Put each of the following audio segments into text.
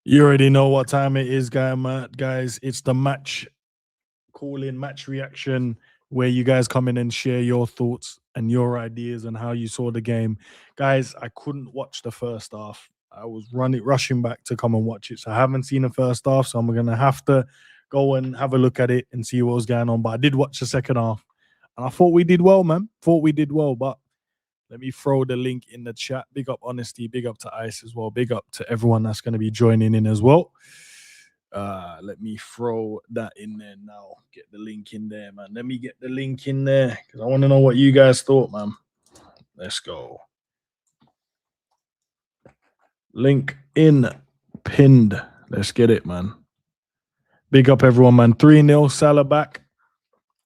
You already know what time it is, guys. It's the match call in, match reaction, where you guys come in and share your thoughts and your ideas and how you saw the game. Guys, I couldn't watch the first half. I was rushing back to come and watch it. So I haven't seen the first half. So I'm going to have to go and have a look at it and see what was going on. But I did watch the second half. And I thought we did well, man. Thought we did well. But let me throw the link in the chat. Big up Honesty. Big up to Ice as well. Big up to everyone that's going to be joining in as well. Let me throw that in there now. Get the link in there, man. Let me get the link in there because I want to know what you guys thought, man. Let's go. Link in pinned. Let's get it, man. Big up everyone, man. 3-0, Salah back.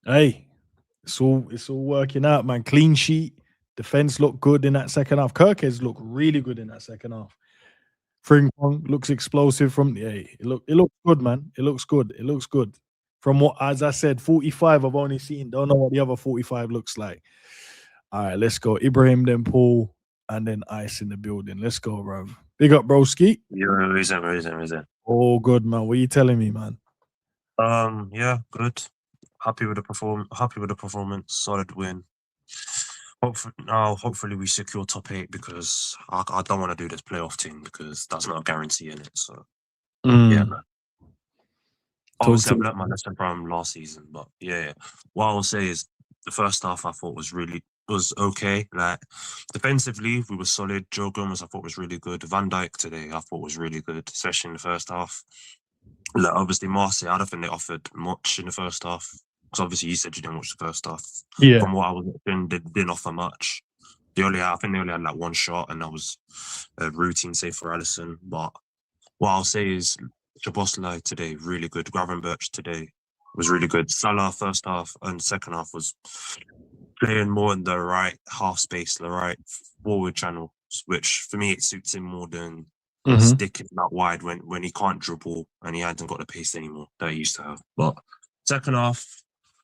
Hey, it's all working out, man. Clean sheet. Defense looked good in that second half. Kirkes looked really good in that second half. Frimpong looks explosive from it looks good, man. It looks good. From what, as I said, 45 I've only seen. Don't know what the other 45 looks like. All right, let's go. Ibrahim, then Paul, and then Ice in the building. Let's go, bro. Big up, broski. Reason. Oh, good, man. What are you telling me, man? Yeah, good. Happy with the performance. Solid win. Hopefully we secure top 8 because I don't want to do this playoff team because that's not a guarantee in it. So yeah, man. Obviously, I've learnt my lesson from last season, but yeah. What I'll say is the first half I thought was okay. Like defensively, we were solid. Joe Gomez I thought was really good. Van Dijk today I thought was really good, especially in the first half. Like obviously Marseille, I don't think they offered much in the first half. Because obviously you said you didn't watch the first half. Yeah. From what I was watching, they didn't offer much. I think they only had like one shot, and that was a routine save for Alisson. But what I'll say is Szoboszlai today, really good. Gravenberch today was really good. Salah first half and second half was playing more in the right half space, the right forward channel, which for me it suits him more than sticking out wide when he can't dribble and he hasn't got the pace anymore that he used to have. But second half,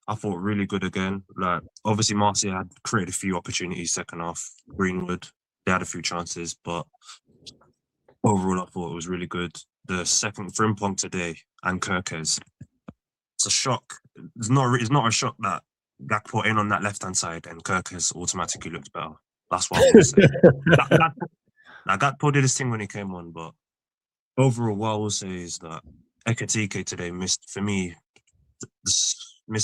I thought really good again. Like obviously Marseille had created a few opportunities second half. Greenwood, they had a few chances, but overall I thought it was really good. The second Frimpong today and Kirkes, it's a shock. It's not a shock that Gakpo in on that left hand side and Kirkes automatically looked better. That's what I want to say. Gakpo did his thing when he came on, but overall, what I will say is that Ekitike today missed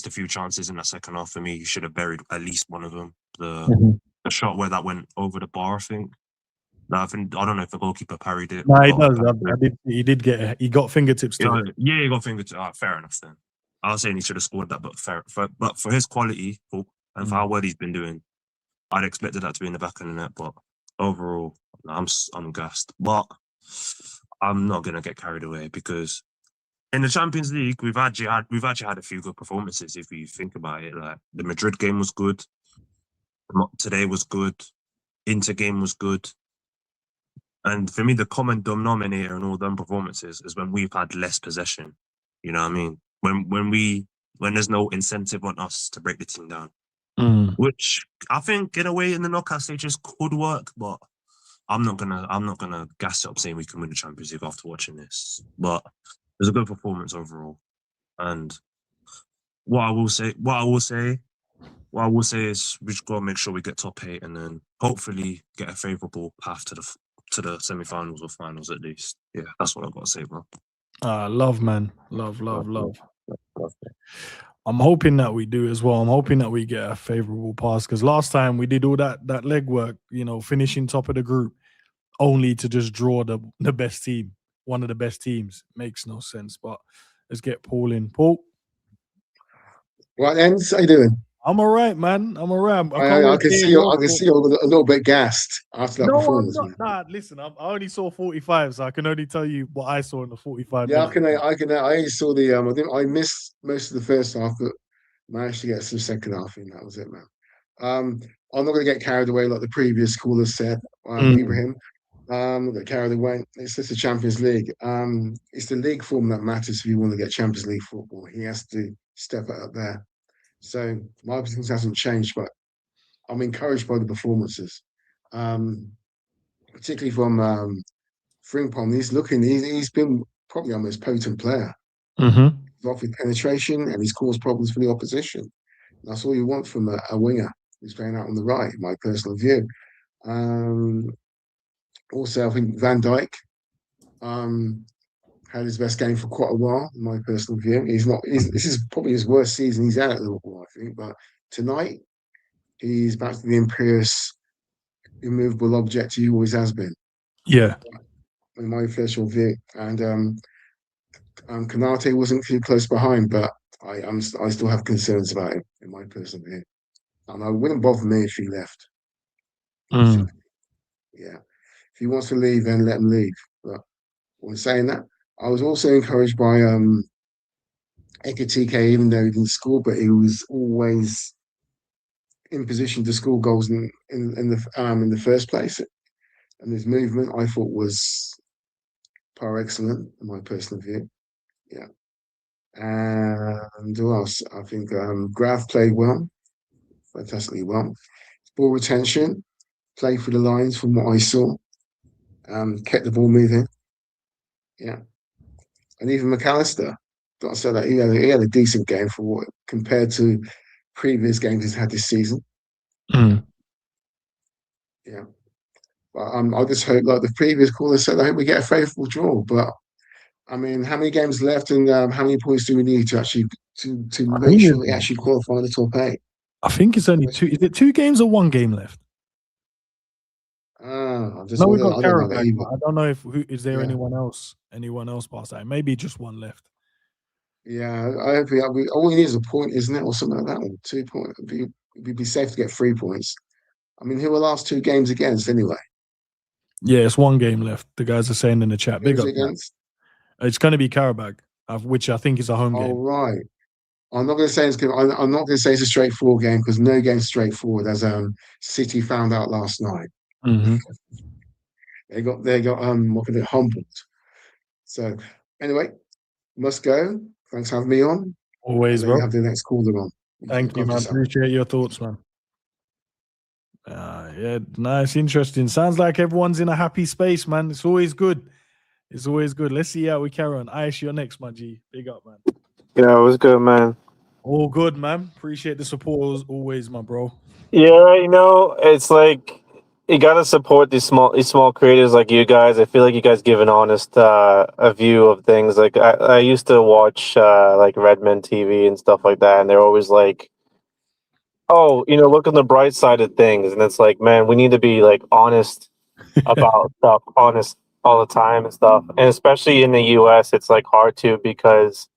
a few chances in that second half. For me, he should have buried at least one of them. The shot where that went over the bar, I think. I don't know if the goalkeeper parried it. No, he does. He got fingertips to it. Yeah, he got fingertips. Fair enough then. I was saying he should have scored that, but for his quality and for how well he's been doing, I'd expected that to be in the back of the net. But overall, I'm gassed. But I'm not gonna get carried away because in the Champions League we've actually had a few good performances if you think about it. Like the Madrid game was good, today was good, Inter game was good. And for me, the common denominator in all them performances is when we've had less possession. You know what I mean? When there's no incentive on us to break the team down, which I think in a way in the knockout stages could work, but I'm not gonna gas it up saying we can win the Champions League after watching this. But it was a good performance overall. And what I will say is we just gotta make sure we get top 8 and then hopefully get a favourable path to the semi-finals or finals at least. Yeah, that's what I've got to say, bro. Love, man. Love. I'm hoping that we do as well. I'm hoping that we get a favourable pass because last time we did all that legwork, finishing top of the group, only to just draw the best team, one of the best teams. Makes no sense. But let's get Paul in. Paul. Right, Ends, how you doing? I'm all right, man. I'm all right. I can see you're a little bit gassed after that performance. Nah, listen, I only saw 45, so I can only tell you what I saw in the 45. Yeah, I only saw the I missed most of the first half, but managed to get some second half in. That was it, man. I'm not going to get carried away like the previous caller said, Ibrahim. Get carried away. It's just the Champions League. It's the league form that matters if you want to get Champions League football. He has to step it up there. So my opinion hasn't changed, but I'm encouraged by the performances, particularly from Frimpong, he's been probably our most potent player. Mm-hmm. He's off with penetration and he's caused problems for the opposition. That's all you want from a winger who's playing out on the right, in my personal view. Also, I think Van Dijk had his best game for quite a while, in my personal view. This is probably his worst season he's had at Liverpool, I think. But tonight, he's back to the imperious, immovable object he always has been, Yeah. in my personal view. And Konate wasn't too close behind, but I still have concerns about him, in my personal view. And it wouldn't bother me if he left. Mm. Yeah. If he wants to leave, then let him leave. But when saying that, I was also encouraged by Ekitike, even though he didn't score, but he was always in position to score goals in the first place. And his movement, I thought, was par excellent, in my personal view. Yeah. And who else? I think Graf played well, fantastically well. Ball retention, played for the lines from what I saw. Kept the ball moving. Yeah. And even McAllister, got to say that he had a decent game for what compared to previous games he's had this season. Mm. Yeah. But I just hope, like the previous caller said, I hope we get a favourable draw. But I mean, how many games left, and how many points do we need to actually to I make think sure we actually qualify in the top eight? I think it's only two. Is it 2 games or 1 game left? I No, we got don't know that Karabakh. either. I don't know if is there Yeah. anyone else past that? Maybe just 1 left. Yeah, I hope all we need is a point, isn't it, or something like that? Or 2 points. It'd be safe to get 3 points. I mean, who are the last 2 games against anyway? Yeah, it's 1 game left. The guys are saying in the chat. Big Who's up. it against? It's going to be Karabakh, which I think is a home Oh, game. right. I'm not going to say I'm not going to say it's a straightforward game because no game's straightforward, as City found out last night. Mm-hmm. They got what can it humbled. So anyway, must go. Thanks for having me on. Always, Let you bro. have the next caller on. Thank you, man. Yourself. Appreciate your thoughts, man. Yeah, nice, interesting. Sounds like everyone's in a happy space, man. It's always good. It's always good. Let's see how we carry on. Aish, you're next, my G. Big up, man. Yeah, it was good, man. All good, man. Appreciate the support as always, my bro. Yeah, it's like you gotta support these small creators like you guys. I feel like you guys give an honest a view of things. Like I used to watch like Redmen TV and stuff like that, and they're always like, "Oh, look on the bright side of things." And it's like, man, we need to be like honest about stuff, honest all the time and stuff. And especially in the US, it's like hard to because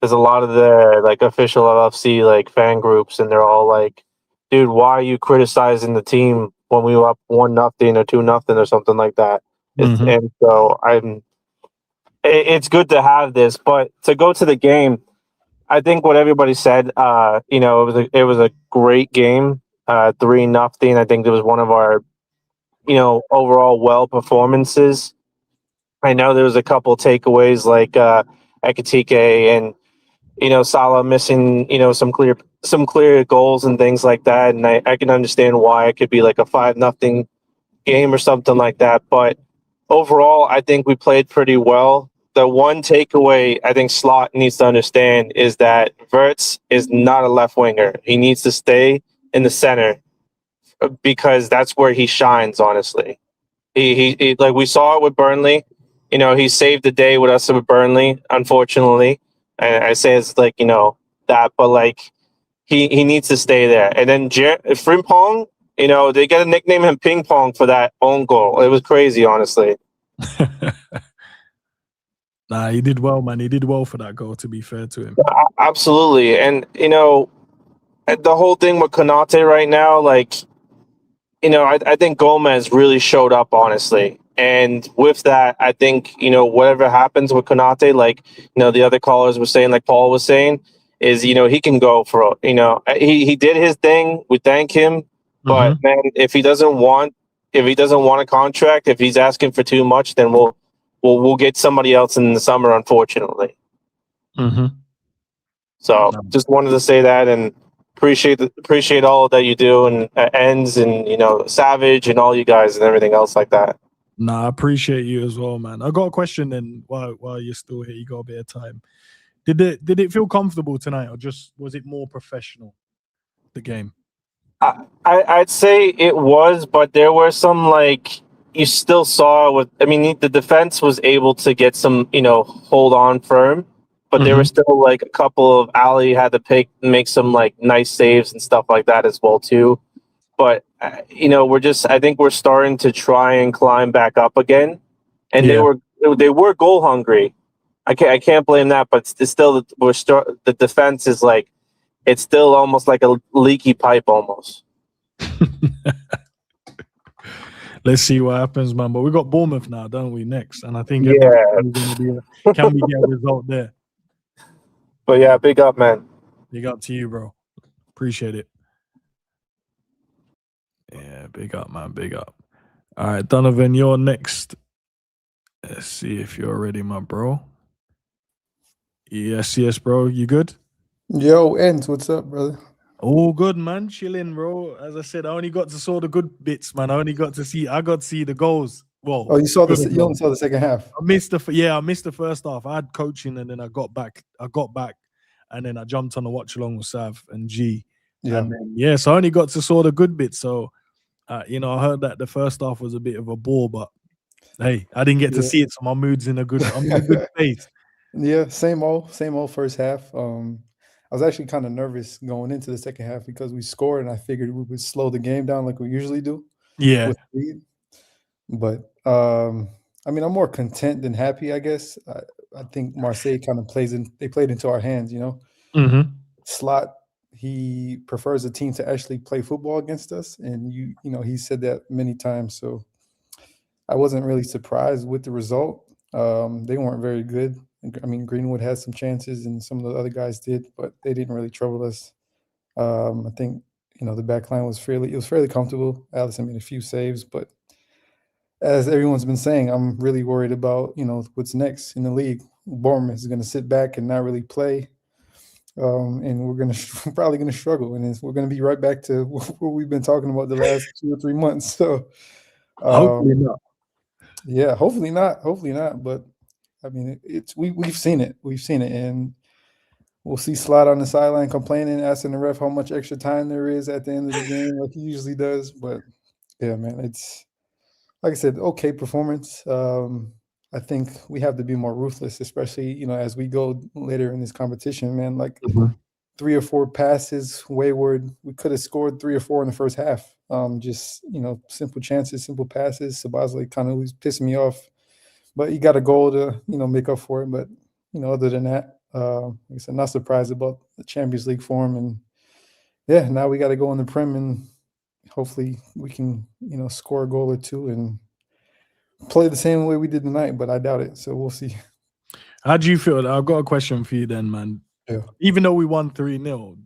there's a lot of the like official LFC like fan groups, and they're all like, "Dude, why are you criticizing the team when we were up 1-0 or 2-0 or something like that?" Mhm. And so it's good to have this, but to go to the game, I think what everybody said, it was a great game, 3-0. I think it was one of our, overall well performances. I know there was a couple takeaways like Ekatike and Salah missing, some clear goals and things like that. And I can understand why it could be like a 5-0 game or something like that. But overall, I think we played pretty well. The one takeaway I think Slot needs to understand is that Verts is not a left winger. He needs to stay in the center because that's where he shines, honestly. He like we saw it with Burnley. He saved the day with us with Burnley, unfortunately. And I say it's like, that, but like he needs to stay there. And then Frimpong, they got to nickname him Ping Pong for that own goal. It was crazy, honestly. Nah, he did well, man. He did well for that goal, to be fair to him. Absolutely. And, the whole thing with Konate right now, like, I think Gomez really showed up, honestly. And with that, I think, whatever happens with Konate, like, the other callers were saying, like Paul was saying, is, he can go for, he did his thing. We thank him. But man, if he doesn't want a contract, if he's asking for too much, then we'll get somebody else in the summer, unfortunately. Mm-hmm. So just wanted to say that and appreciate all that you do and Ends and Savage and all you guys and everything else like that. Nah, I appreciate you as well, man. I got a question then while you're still here, you got a bit of time. Did it feel comfortable tonight, or just was it more professional, the game? I'd say it was, but there were some like you still saw with. I mean, the defense was able to get some, hold on firm, but there were still like a couple of Ali had to make some like nice saves and stuff like that as well too. But I think we're starting to try and climb back up again, and Yeah. they were goal hungry. I can't blame that, but it's still the defense is like it's still almost like a leaky pipe almost. Let's see what happens, man. But we got Bournemouth now, don't we? Next, and I think Yeah. everybody's going to be. Can we get a result there? But yeah, big up, man. Big up to you, bro. Appreciate it. Yeah, big up, man. Big up. All right, Donovan, you're next. Let's see if you're ready, my bro. Yes, bro. You good? Yo, Ends, what's up, brother? All good, man. Chilling, bro. As I said, I only got to saw the good bits, man. I got to see the goals. Well, Oh, you good only saw the second half. I missed the first half. I had coaching, and then I got back, and then I jumped on the watch along with Sav and G. Yeah. And then, so I only got to saw the good bits. So, I heard that the first half was a bit of a bore, but hey, I didn't get to see it, so my mood's I'm in a good space. Yeah, same old first half. I was actually kind of nervous going into the second half because we scored, and I figured we would slow the game down like we usually do. Yeah. With lead. But I mean, I'm more content than happy, I guess. I think Marseille kind of played into our hands, Mm-hmm. Slot, he prefers a team to actually play football against us, and he said that many times. So I wasn't really surprised with the result. They weren't very good. I mean, Greenwood had some chances, and some of the other guys did, but they didn't really trouble us. I think the back line was fairly comfortable. Alisson made a few saves, but as everyone's been saying, I'm really worried about what's next in the league. Bournemouth is going to sit back and not really play, and we're probably going to struggle, and we're going to be right back to what we've been talking about the last 2 or 3 months. So Hopefully not. Yeah, hopefully not. But I mean, we've seen it. And we'll see Slot on the sideline complaining, asking the ref how much extra time there is at the end of the game, like he usually does. But yeah, man, it's like I said, okay performance. I think we have to be more ruthless, especially as we go later in this competition, man. Like 3 or 4 passes wayward. We could have scored 3 or 4 in the first half. Just simple chances, simple passes. Sabazli kind of was pissing me off, but he got a goal to make up for it. But other than that, like I said, not surprised about the Champions League form, and yeah, now we got to go in the Prem, and hopefully we can score a goal or 2 and play the same way we did tonight. But I doubt it, so we'll see. How do you feel? I've got a question for you then, man. Yeah. Even though we won 3-0,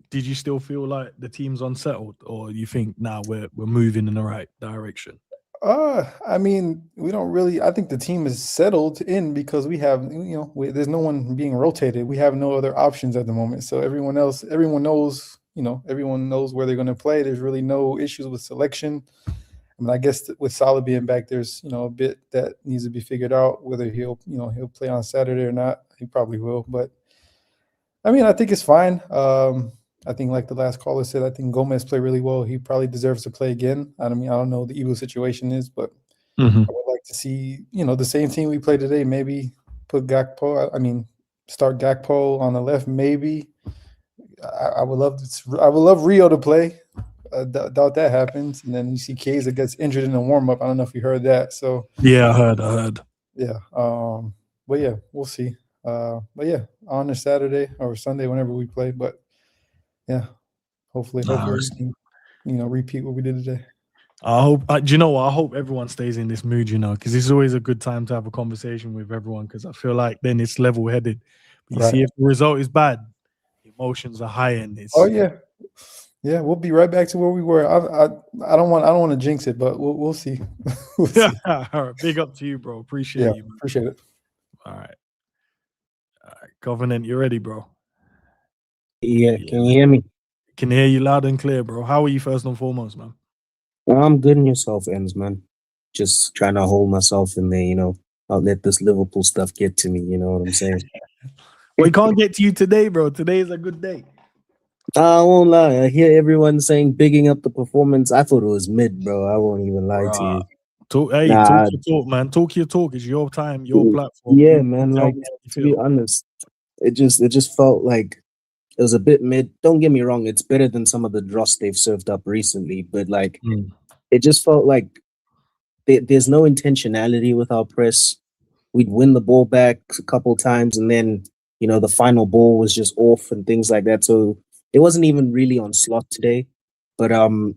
did you still feel like the team's unsettled, or you think now we're moving in the right direction? I mean, we don't really. I think the team is settled in because we have, there's no one being rotated. We have no other options at the moment. So everyone knows, everyone knows where they're going to play. There's really no issues with selection. I mean, I guess with Salah being back, there's a bit that needs to be figured out whether he'll play on Saturday or not. He probably will, but I mean, I think it's fine. I think, like the last caller said, I think Gomez played really well. He probably deserves to play again. I mean, I don't know what the Evo situation is, but I would like to see, the same team we played today. Maybe put Gakpo. I mean, start Gakpo on the left. Maybe I would love Rio to play. Doubt that happens. And then you see Keza gets injured in the warm up. I don't know if you heard that. So yeah, I heard. Yeah. But yeah, we'll see. But yeah, on a Saturday or Sunday, whenever we play. But yeah, hopefully we can, repeat what we did today. I hope. Do you know what? I hope everyone stays in this mood. Because it's always a good time to have a conversation with everyone. Because I feel like then it's level-headed. You see, if the result is bad, emotions are high, and it's. Oh yeah, we'll be right back to where we were. I don't want to jinx it, but we'll see. We'll see. All right, big up to you, bro. Appreciate you. Man. Appreciate it. All right, Covenant, you ready, bro? Yeah, can you hear me? Can hear you loud and clear, bro. How are you first and foremost, man? I'm good in yourself, Ends, man. just trying to hold myself in there, not let this Liverpool stuff get to me, you know what I'm saying? We can't get to you today, bro. Today is a good day. I won't lie. I hear everyone saying bigging up the performance. I thought it was mid, bro. I won't even lie to you. Talk Nah, your talk, man. Talk your talk. It's your time, your platform. yeah, You man. tell Like, me how you to be feel. honest, it just felt like it was a bit mid. Don't get me wrong, it's better than some of the dross they've served up recently, but like it just felt like there's no intentionality with our press. We'd win the ball back a couple times, and then the final ball was just off and things like that. So it wasn't even really on slot today. But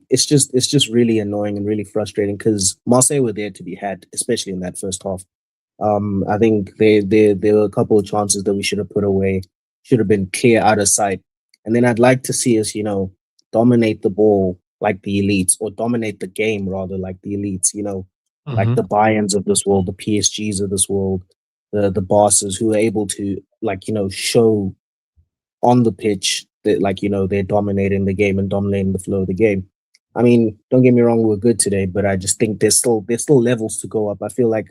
it's just really annoying and really frustrating because Marseille were there to be had, especially in that first half. I think there were a couple of chances that we should have put away, should have been clear out of sight. And then I'd like to see us, dominate the ball like the elites, or dominate the game rather like the elites, like the Bayerns of this world, the PSGs of this world, the bosses who are able to show on the pitch that they're dominating the game and dominating the flow of the game. I mean, don't get me wrong, we're good today, but I just think there's still levels to go up. I feel like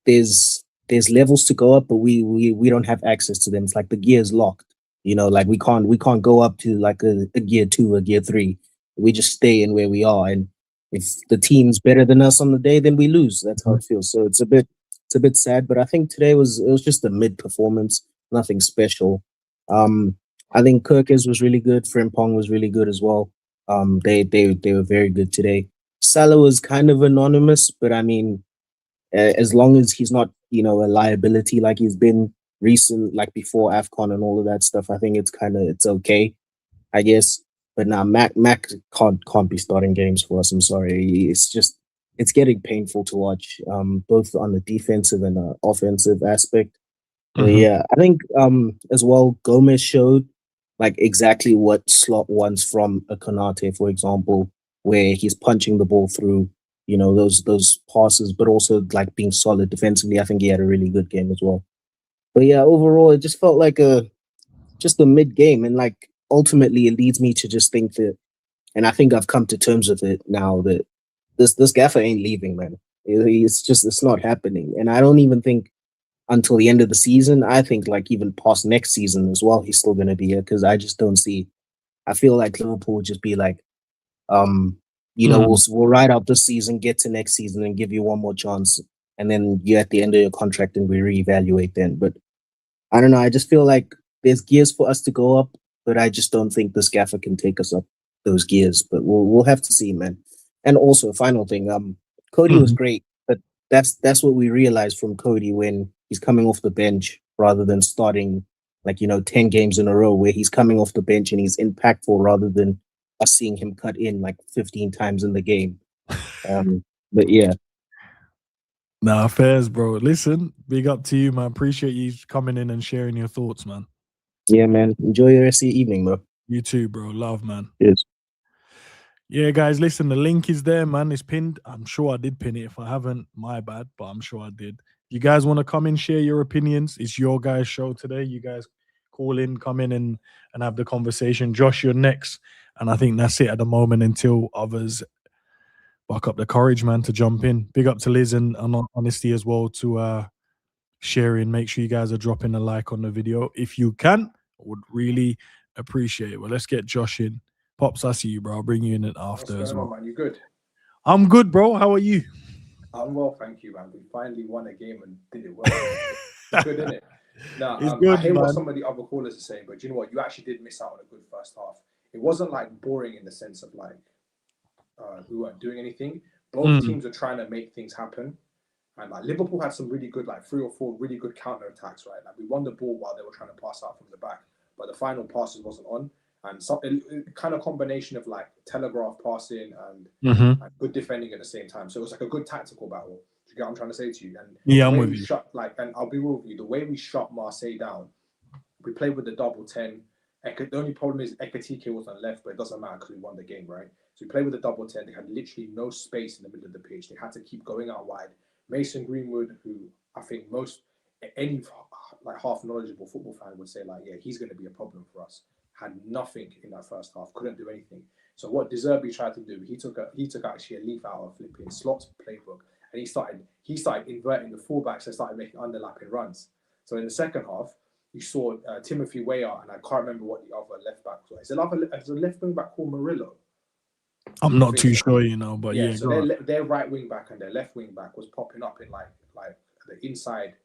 there's levels to go up, but we don't have access to them. It's like the gear is locked. Like we can't go up to like a gear 2 or gear 3. We just stay in where we are, and if the team's better than us on the day, then we lose. That's how it feels. So it's a bit sad, but I think today was just a mid performance, nothing special. I think Kirkes was really good. Frimpong was really good as well. They were very good today. Salah was kind of anonymous, but I mean, as long as he's not, a liability like he's been recent, like before AFCON and all of that stuff, I think it's okay, I guess. But now Mac can't be starting games for us. I'm sorry. It's getting painful to watch, both on the defensive and offensive aspect. But yeah, I think as well, Gomez showed like exactly what slot wants from a Konate, for example, where he's punching the ball through, those passes, but also like being solid defensively. I think he had a really good game as well. But yeah, overall, it just felt like just a mid game, and like ultimately, it leads me to just think that, and I think I've come to terms with it now, that this gaffer ain't leaving, man. It's not happening, and I don't even think until the end of the season. I think like even past next season as well, he's still going to be here, because I just don't see. I feel like Liverpool would just be like, we'll ride out this season, get to next season, and give you one more chance, and then you're at the end of your contract, and we reevaluate then. But I don't know. I just feel like there's gears for us to go up, but I just don't think this gaffer can take us up those gears. But we'll have to see, man. And also, final thing, Cody was great, but that's what we realized from Cody when he's coming off the bench rather than starting 10 games in a row, where he's coming off the bench and he's impactful rather than us seeing him cut in like 15 times in the game. But yeah. Nah, fairs, bro. Listen, big up to you, man. Appreciate you coming in and sharing your thoughts, man. Yeah, man. Enjoy the rest of your evening, bro. You too, bro. Love, man. Yes. Yeah, guys, listen, the link is there, man. It's pinned. I'm sure I did pin it. If I haven't, my bad, but I'm sure I did. You guys want to come in, share your opinions? It's your guys' show today. You guys call in, come in and have the conversation. Josh, you're next. And I think that's it at the moment until others buck up the courage, man, to jump in. Big up to Liz and Honesty as well to sharing. Make sure you guys are dropping a like on the video. If you can, I would really appreciate it. Well, let's get Josh in. Pops, I see you, bro. I'll bring you in it after as well. On, man? You good? I'm good, bro. How are you? I'm well, thank you, man. We finally won a game and did it well. It's good, isn't it? Nah, It's good, I hear man. what some of the other callers are saying, but you know what? You actually did miss out on a good first half. It wasn't like boring in the sense of like we weren't doing anything. Both teams were trying to make things happen. And like Liverpool had some really good, like 3 or 4 really good counter attacks, right? Like we won the ball while they were trying to pass out from the back, but the final passes wasn't on. And a kind of combination of like telegraph passing and good defending at the same time. So it was like a good tactical battle. Do you get what I'm trying to say to you? And yeah, I'm with you. And I'll be real with you. The way we shut Marseille down, we played with the double 10. The only problem is Ekatike was on left, but it doesn't matter because we won the game, right? So we played with the double 10. They had literally no space in the middle of the pitch. They had to keep going out wide. Mason Greenwood, who I think any like half knowledgeable football fan would say like, yeah, he's going to be a problem for us. Had nothing in that first half, couldn't do anything. So what De Zerbi tried to do, he took actually a leaf out of flipping Slot's playbook and he started inverting the fullbacks and started making underlapping runs. So in the second half, you saw Timothy Weah, and I can't remember what the other left back was. Is a left wing back called Murillo? I'm not too sure, but yeah. So their right wing back and their left wing back was popping up in like the inside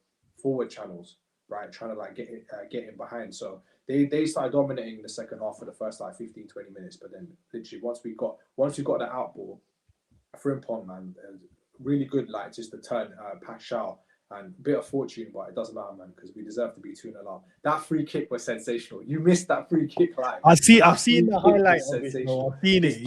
forward channels, right? Trying to like get in behind. So they started dominating the second half for the first like 15, 20 minutes. But then literally once we got the out ball, Frimpong, man, really good, like just the turn, pass out. And a bit of fortune, but it doesn't matter, man, because we deserve to be 2-0 up. That free kick was sensational. You missed that free kick live. I've seen the highlight of it, bro. I've seen it.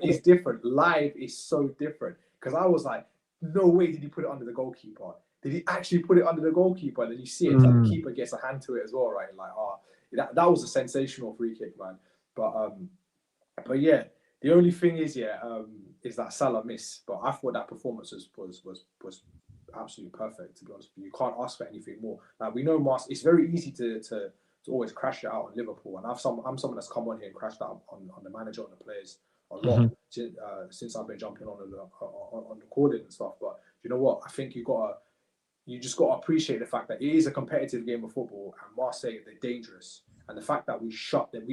It's different. Live is so different. Because I was like, no way did he put it under the goalkeeper. Did he actually put it under the goalkeeper? And then you see it, like the keeper gets a hand to it as well, right? Like, that was a sensational free kick, man. But yeah, the only thing is is that Salah miss. But I thought that performance was absolutely perfect, to be honest with you. You can't ask for anything more. Like, we know Marseille, it's very easy to always crash it out on Liverpool, and I'm someone that's come on here and crashed out on the manager, on the players a lot since I've been jumping on the recording and stuff. But you know what? I think you just got to appreciate the fact that it is a competitive game of football, and Marseille, they're dangerous, and the fact that we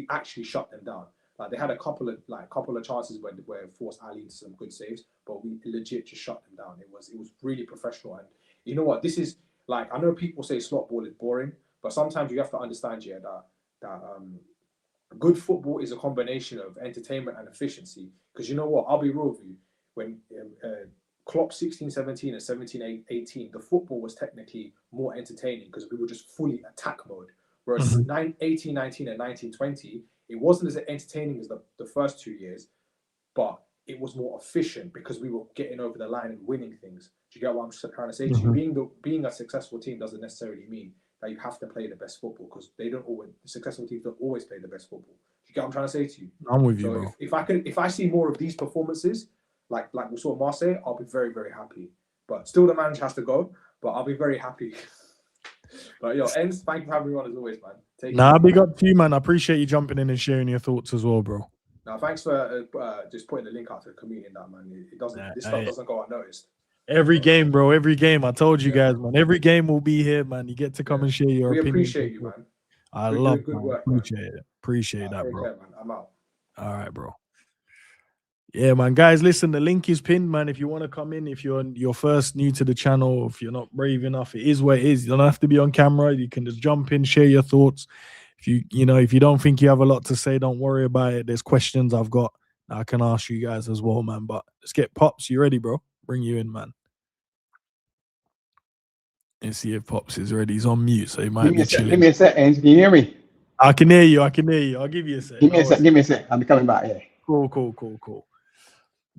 actually shut them down. Like, they had a couple of chances where it forced Ali into some good saves, but we legit just shut them down. It was really professional. And you know what? This is, like, I know people say slot ball is boring, but sometimes you have to understand that good football is a combination of entertainment and efficiency. Because you know what? I'll be real with you. When Klopp 16-17 and 17-18, the football was technically more entertaining because we were just fully attack mode. Whereas 18-19 and 19-20, it wasn't as entertaining as the first 2 years, but it was more efficient because we were getting over the line and winning things. Do you get what I'm trying to say to you? Being a successful team doesn't necessarily mean that you have to play the best football, because the successful teams don't always play the best football. Do you get what I'm trying to say to you? I'm with you, bro. If I see more of these performances, like we saw Marseille, I'll be very, very happy. But still, the manager has to go, but I'll be very happy. But Enz, thank you for having me on as always, man. Big up to you, man. I appreciate you jumping in and sharing your thoughts as well, bro. Thanks for just putting the link out to the community in that, man. This stuff doesn't go unnoticed. Every game, bro. Every game. I told you guys, man. Every game will be here, man. You get to come and share your opinion. We appreciate you, man. I love good work. Appreciate that, bro. Care, man. I'm out. All right, bro. Yeah, man. Guys, listen, the link is pinned, man. If you want to come in, if you're first new to the channel, if you're not brave enough, it is what it is. You don't have to be on camera. You can just jump in, share your thoughts. If you don't think you have a lot to say, don't worry about it. There's questions I've got that I can ask you guys as well, man. But let's get Pops. You ready, bro? Bring you in, man. Let's see if Pops is ready. He's on mute, so he might be chilling. Give me a sec, Ange. Can you hear me? I can hear you. I'll give you a sec. Give me a sec. I'm coming back here. Cool.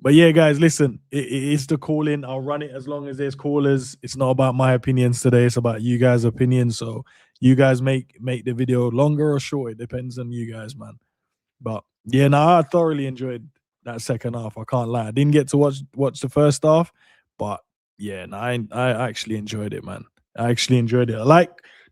But yeah, guys, listen, it is the call in. I'll run it as long as there's callers. It's not about my opinions today. It's about you guys' opinions. So you guys make the video longer or short. It depends on you guys, man. But yeah, I thoroughly enjoyed that second half. I can't lie. I didn't get to watch the first half, but yeah, I actually enjoyed it, man. I actually enjoyed it. Do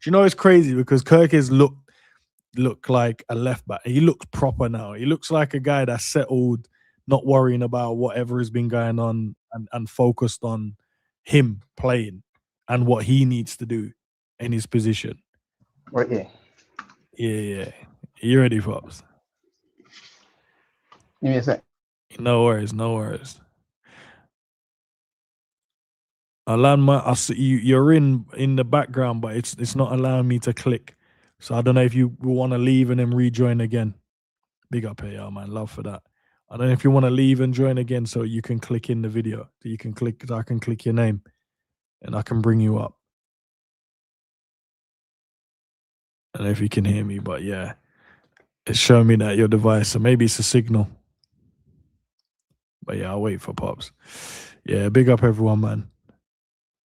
you know, it's crazy because Kirkes look like a left back. He looks proper now. He looks like a guy that's settled, not worrying about whatever has been going on and focused on him playing and what he needs to do in his position. Right, yeah. Yeah. You ready, Pops? Give me a sec. No worries. I see you're in the background, but it's not allowing me to click. So I don't know if you want to leave and then rejoin again. Big up here, man. Love for that. I don't know if you want to leave and join again so you can click in the video. So you can click, I can click your name and I can bring you up. I don't know if you can hear me, but yeah, it's showing me that your device. So maybe it's a signal. But yeah, I'll wait for Pops. Yeah, big up everyone, man.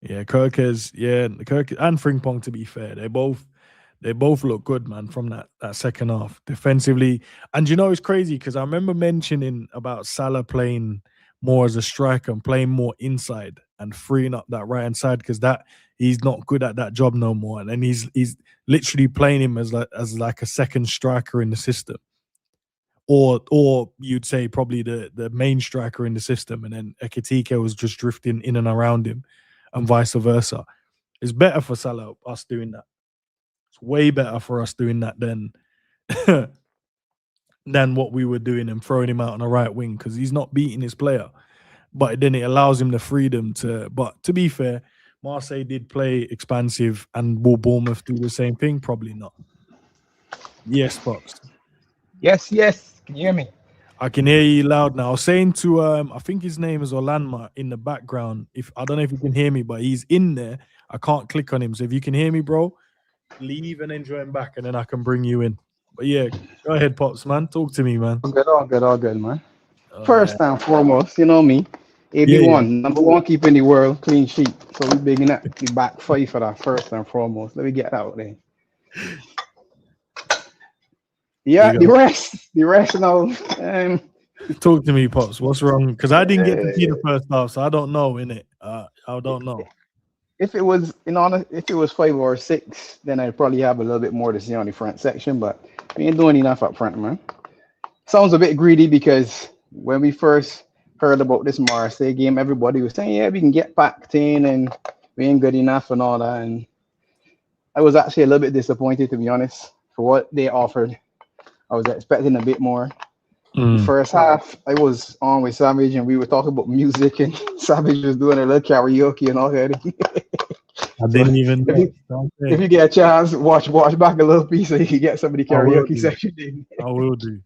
Yeah, Kirkes and Frimpong, to be fair, they both look good, man, from that second half defensively. And you know, it's crazy because I remember mentioning about Salah playing more as a striker and playing more inside and freeing up that right hand side because he's not good at that job no more. And then he's literally playing him as like a second striker in the system. or you'd say probably the main striker in the system, and then Ekitike was just drifting in and around him, and vice versa. It's better for Salah us doing that. It's way better for us doing that than than what we were doing and throwing him out on the right wing, because he's not beating his player. But then it allows him the freedom to. But to be fair, Marseille did play expansive, and will Bournemouth do the same thing? Probably not. Yes, Pops. Yes, yes. Can you hear me? I can hear you loud now. I was saying to I think his name is Olanma in the background. If I don't know if you can hear me, but he's in there. I can't click on him. So if you can hear me, bro, leave and then join back, and then I can bring you in. But yeah, go ahead, Pops, man. Talk to me, man. All good, man. First and foremost, you know me. AB1, number one keeper in the world, clean sheet. So we bigging up the back five for that first and foremost. Let me get that out there. Yeah, the rest now. Talk to me, Pops. What's wrong? Because I didn't get to see the first half, so I don't know, innit? I don't know. If it was 5 or 6, then I'd probably have a little bit more to see on the front section, but we ain't doing enough up front, man. Sounds a bit greedy because when we first heard about this Marseille game, everybody was saying, yeah, we can get packed in and we ain't good enough and all that. And I was actually a little bit disappointed, to be honest, for what they offered. I was expecting a bit more. The first half, I was on with Savage and we were talking about music, and Savage was doing a little karaoke and all that. I didn't even know. If you get a chance, watch back a little piece so you can get some of the karaoke section in. I will do.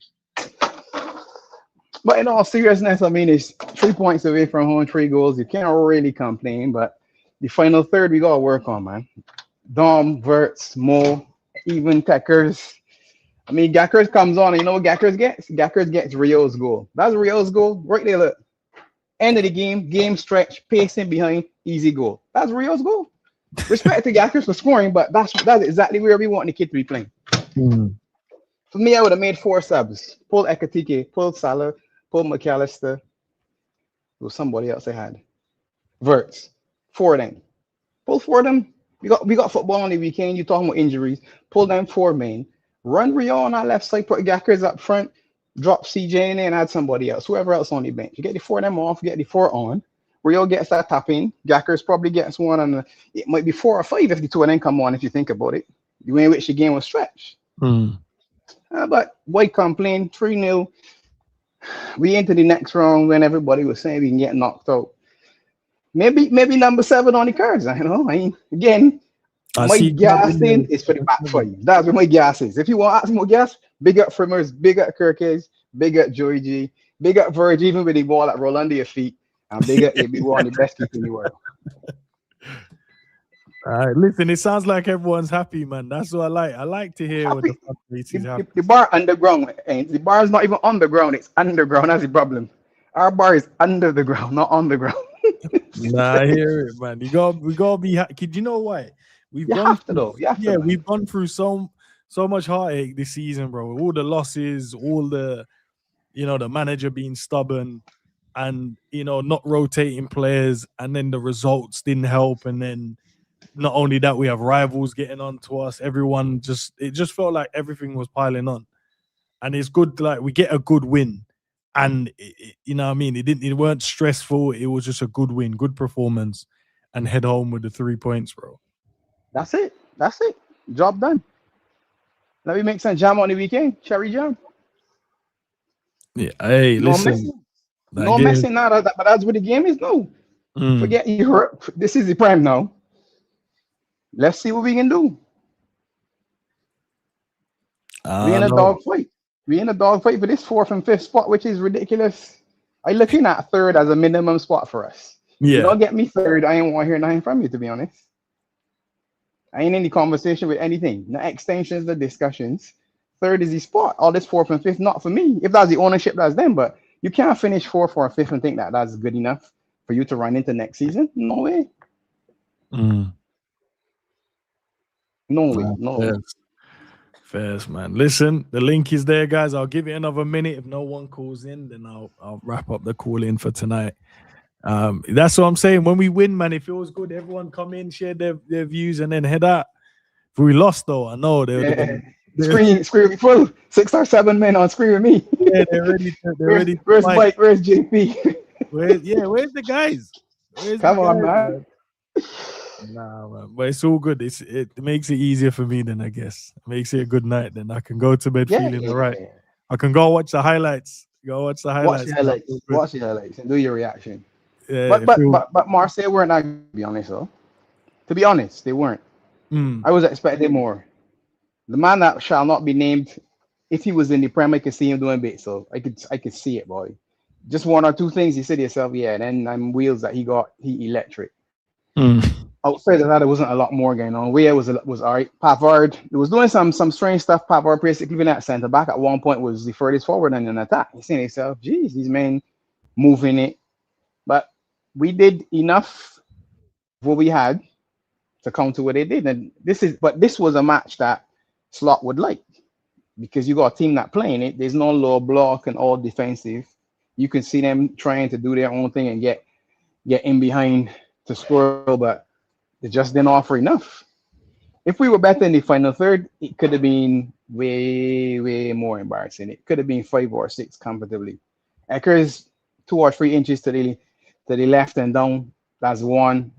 But in all seriousness, I mean, it's 3 points away from home, 3 goals. You can't really complain, but the final third we got to work on, man. Dom, Verts, Mo, even Tekkers. I mean, Gakkers comes on, and you know what Gakkers gets? Gakkers gets Rio's goal. That's Rio's goal right there, look. End of the game stretch, pacing behind, easy goal. That's Rio's goal. Respect to Gakkers for scoring, but that's exactly where we want the kid to be playing. For me, I would have made 4 subs. Pull Ekitike, pull Salah, pull McAllister. There was somebody else I had. Verts. 4 of them. Pull 4 of them. We got football on the weekend. You talking about injuries. Pull them 4 main. Run Rio on our left side, put Gakkers up front, drop CJ in there and add somebody else, whoever else on the bench. You get the 4 of them off, get the 4 on. Rio gets that tap in. Gakkers probably gets one, and it might be 4 or 5 if the 2 of them come on, if you think about it. The way in which the game was stretched. But why complain? 3-0. We into the next round when everybody was saying we can get knocked out. Maybe number 7 on the cards. I know. I mean, again, my gas in is for the back 5. That's where my gas is. If you want to ask more gas, big up Frimmers, big up Kirkes, big up Joey G, big up Verge, even with the ball that roll under your feet, and big up AB one, the best keeper in the world. All right, listen, it sounds like everyone's happy, man. That's what I like. I like to hear what the happy. The bar underground, the bar is not even underground, it's underground. That's the problem. Our bar is under the ground, not on the ground. Nah, I hear it, man. We gotta be happy. Do you know why? We've gone through so much heartache this season, bro. All the losses, all the the manager being stubborn, and not rotating players, and then the results didn't help, and then not only that, we have rivals getting on to us. Everyone it just felt like everything was piling on, and it's good. Like we get a good win, and you know what I mean. It weren't stressful. It was just a good win, good performance, and head home with the 3 points, bro. That's it. Job done. Let me make some jam on the weekend. Cherry jam. Yeah. Hey, listen. No messing now. But that's what the game is. No. Forget Europe. This is the prime now. Let's see what we can do. We in a dog fight. We in a dog fight for this 4th and 5th spot, which is ridiculous. I'm looking at 3rd as a minimum spot for us. Yeah. You don't get me 3rd. I ain't want to hear nothing from you, to be honest. I ain't in the conversation with anything. No extensions, the discussions. 3rd is the spot. All this 4th and 5th, not for me. If that's the ownership, that's them. But you can't finish 4th or 5th and think that that's good enough for you to run into next season. No way. No way. No. Fairs, man. Listen, the link is there, guys. I'll give it another minute. If no one calls in, then I'll wrap up the call in for tonight. That's what I'm saying. When we win, man, it feels good. Everyone come in, share their views, and then head out. If we lost, though, I know they Screen me full. 6 or 7 men on screen with me. Yeah, they're ready. They're ready. To Where's fight. Mike? Where's JP? Where's the guys? Come on, man. Nah, man. But it's all good. It makes it easier for me then, I guess. It makes it a good night. Then I can go to bed feeling all right. I can go watch the highlights. Watch the highlights and do your reaction. Yeah, but Marseille weren't that good, to be honest, though. To be honest, they weren't. I was expecting more. The man that shall not be named, if he was in the Premier, I could see him doing bits. So I could see it, boy. Just 1 or 2 things you said to yourself, yeah, and then I'm wheels that he electric. Outside of that, there wasn't a lot more going on. Weah was all right. Pavard, he was doing some strange stuff. Pavard basically even at centre back at one point was the furthest forward in an attack. You saying to yourself, geez, these men moving it. But we did enough of what we had to counter what they did. And this was a match that Slot would like, because you got a team that playing it. There's no low block and all defensive. You can see them trying to do their own thing and get in behind to score, but they just didn't offer enough. If we were better in the final third, it could have been way more embarrassing. It could have been 5 or 6 comfortably. Eckers 2 or 3 inches to the left and down. That's 1.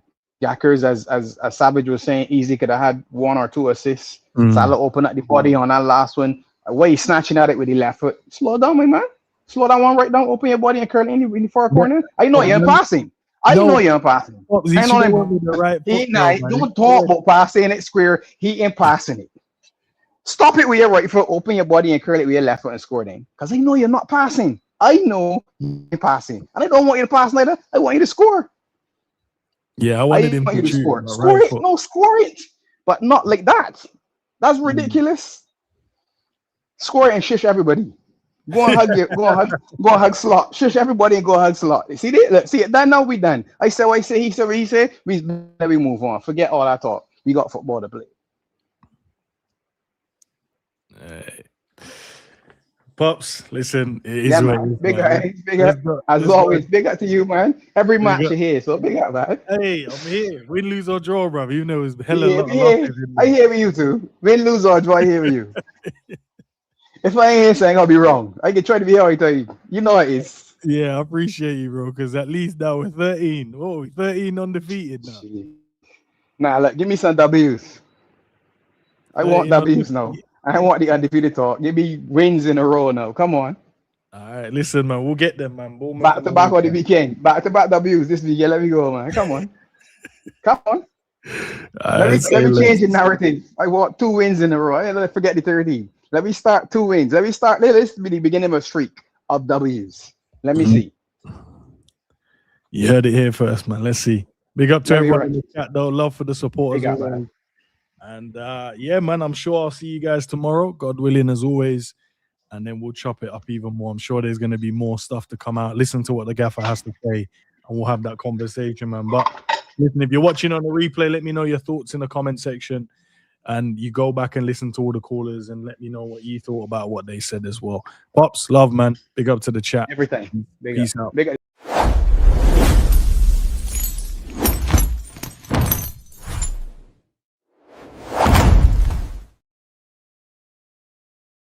Jackers, as Savage was saying, easy could have had 1 or 2 assists. Salah open up the body on that last one. Way he's snatching at it with the left foot. Slow down, my man. Slow that one right down. Open your body and curl in the far corner. I know you're passing. I know you're passing. I know him. Don't talk about passing it square. He ain't passing it. Stop it with your right foot. Open your body and curl it with your left foot and score then. Because I know you're not passing. I know you're passing. And I don't want you to pass later. I want you to score. Yeah, I wanted him to score. Score it. No, score it. But not like that. That's ridiculous. Score it and shush everybody. Go and hug Slot. Shush everybody and go hug Slot. See it? Look, see it. Done now. We done. I say what I say. He said what he said. We move on. Forget all that talk. We got football to play. Pops, listen, it is what it is. Big up. As always, big up to you, man. Every match you're here, so big up, man. Hey, I'm here. Win, lose or draw, bro. You know it's hella lot of I hear with you too. Win, lose or draw, I hear with you. If I ain't here saying I'll be wrong, I can try to be all right. You know it is. Yeah, I appreciate you, bro, because at least now we're 13. Oh, 13 undefeated now. Nah, look, give me some W's. I want W's now. I want the undefeated talk. Give me wins in a row now. Come on. All right, listen, man. We'll get them, man. Back to back on the weekend. Back to back W's this weekend. Let me go, man. Come on. Come on. Let me change the narrative. I want 2 wins in a row. Let's forget the 13. Let me start 2 wins. Let me start. Let's be the beginning of a streak of W's. Let me see. You heard it here first, man. Let's see. Big up to everyone in the chat, though. Love for the support as well. And yeah, man, I'm sure I'll see you guys tomorrow, God willing, as always. And then we'll chop it up even more. I'm sure there's going to be more stuff to come out. Listen to what the gaffer has to say, and we'll have that conversation, man. But listen, if you're watching on the replay, let me know your thoughts in the comment section. And you go back and listen to all the callers and let me know what you thought about what they said as well. Pops, love, man. Big up to the chat. Everything. Peace out. Big up.